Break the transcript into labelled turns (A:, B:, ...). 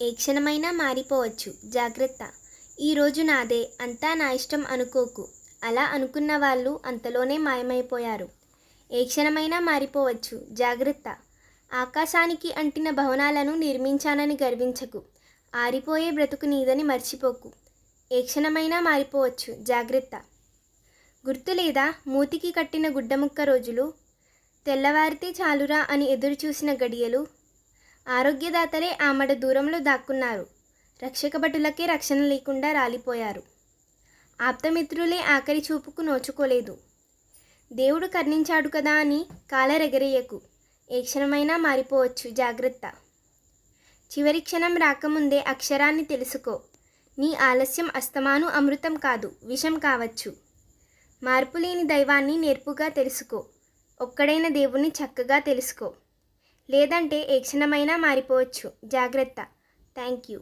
A: ఏ క్షణమైనా మారిపోవచ్చు, జాగ్రత్త. ఈరోజు నాదే, అంతా నా ఇష్టం అనుకోకు. అలా అనుకున్న వాళ్ళు అంతలోనే మాయమైపోయారు. ఏ క్షణమైనా మారిపోవచ్చు, జాగ్రత్త. ఆకాశానికి అంటిన భవనాలను నిర్మించానని గర్వించకు. ఆరిపోయే బ్రతుకు నీదని మర్చిపోకు. ఏ క్షణమైనా మారిపోవచ్చు, జాగ్రత్త. గుర్తులేదా మూతికి కట్టిన గుడ్డముక్క రోజులు? తెల్లవారితే చాలురా అని ఎదురుచూసిన గడియలు? ఆరోగ్యదాతలే ఆమడ దూరంలో దాక్కున్నారు. రక్షకభటులకే రక్షణ లేకుండా రాలిపోయారు. ఆప్తమిత్రులే ఆఖరి చూపుకు నోచుకోలేదు. దేవుడు కర్ణించాడు కదా అని కాలరెగరేయకు. ఏ క్షణమైనా మారిపోవచ్చు, జాగ్రత్త. చివరి క్షణం రాకముందే అక్షరాన్ని తెలుసుకో. నీ ఆలస్యం అస్తమాను అమృతం కాదు, విషం కావచ్చు. మార్పులేని దైవాన్ని నేర్పుగా తెలుసుకో. ఒక్కడైన దేవుణ్ణి చక్కగా తెలుసుకో. లేదంటే ఏ క్షణమైనా మారిపోవచ్చు, జాగ్రత్త. Thank you.